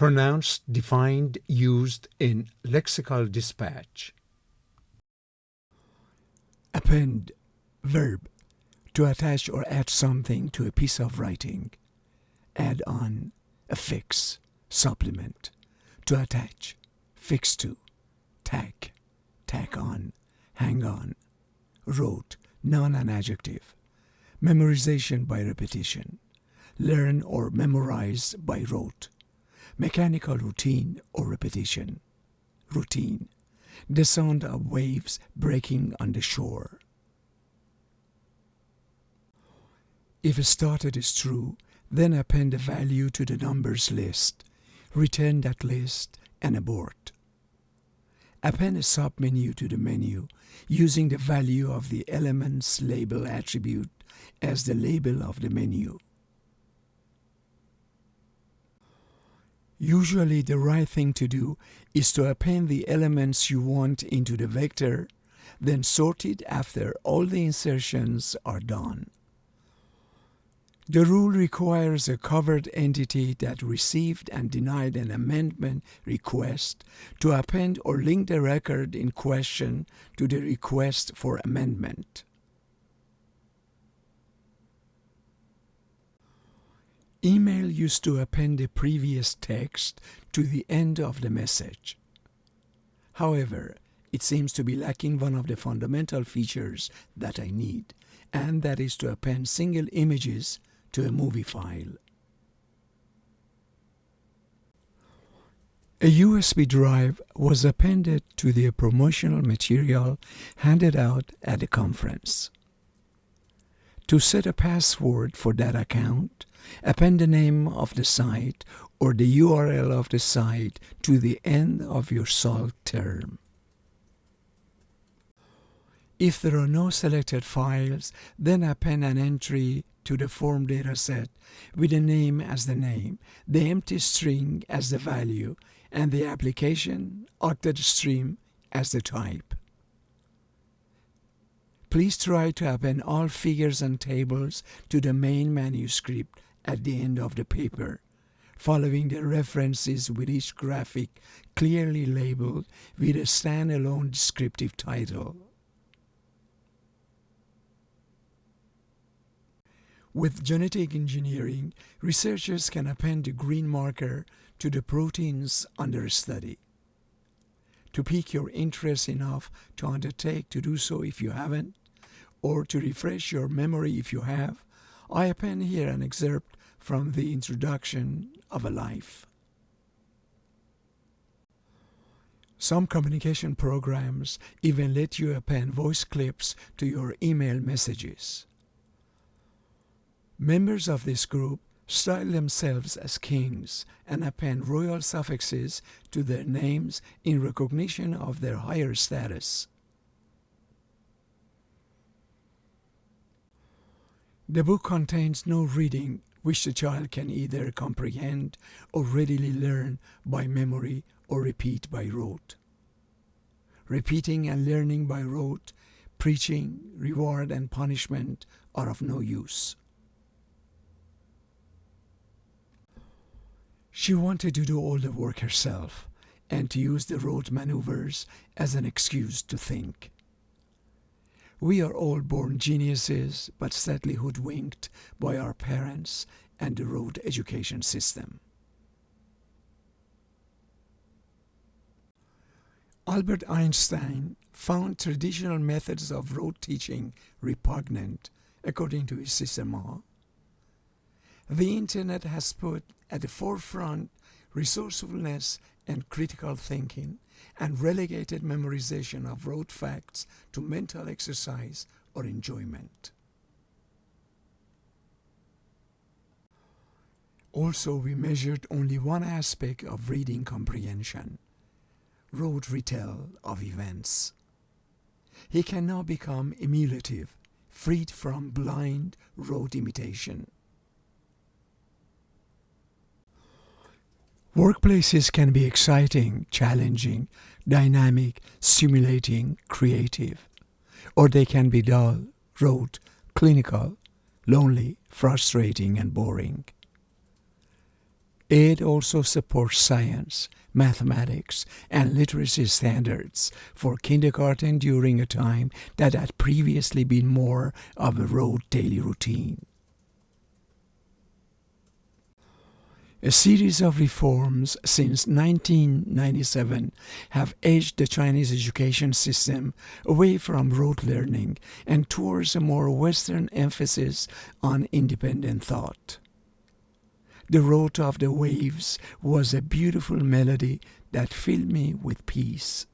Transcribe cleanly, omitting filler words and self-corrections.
Pronounced, defined, used in lexical dispatch. Append, verb, to attach or add something to a piece of writing. Add on, affix, supplement, to attach, fix to, tack, tack on, hang on. Rote, noun and adjective. Memorization by repetition. Learn or memorize by rote. Mechanical routine or repetition. Routine, the sound of waves breaking on the shore. If started is true, then append a value to the numbers list. Return that list and abort. Append a submenu to the menu using the value of the element's label attribute as the label of the menu. Usually the right thing to do is to append the elements you want into the vector, then sort it after all the insertions are done. The rule requires a covered entity that received and denied an amendment request to append or link the record in question to the request for amendment. Email used to append the previous text to the end of the message. However, it seems to be lacking one of the fundamental features that I need, and that is to append single images to a movie file. A USB drive was appended to the promotional material handed out at the conference. To set a password for that account, append the name of the site or the URL of the site to the end of your SALT term. If there are no selected files, then append an entry to the form dataset with the name as the name, the empty string as the value, and the application octet stream as the type. Please try to append all figures and tables to the main manuscript at the end of the paper, following the references with each graphic clearly labeled with a standalone descriptive title. With genetic engineering, researchers can append the green marker to the proteins under study. To pique your interest enough to undertake to do so if you haven't, or to refresh your memory if you have, I append here an excerpt from the introduction of a life. Some communication programs even let you append voice clips to your email messages. Members of this group style themselves as kings and append royal suffixes to their names in recognition of their higher status. The book contains no reading which the child can either comprehend or readily learn by memory or repeat by rote. Repeating and learning by rote, preaching, reward, and punishment are of no use. She wanted to do all the work herself and to use the rote maneuvers as an excuse to think. We are all born geniuses, but sadly hoodwinked by our parents and the rote education system. Albert Einstein found traditional methods of rote teaching repugnant, according to his sister Maja. The internet has put at the forefront resourcefulness and critical thinking, and relegated memorization of rote facts to mental exercise or enjoyment. Also, we measured only one aspect of reading comprehension: rote retell of events. He can now become emulative, freed from blind rote imitation. Workplaces can be exciting, challenging, dynamic, stimulating, creative, or they can be dull, rote, clinical, lonely, frustrating, and boring. It also supports science, mathematics, and literacy standards for kindergarten during a time that had previously been more of a rote daily routine. A series of reforms since 1997 have edged the Chinese education system away from rote learning and towards a more Western emphasis on independent thought. The rote of the waves was a beautiful melody that filled me with peace.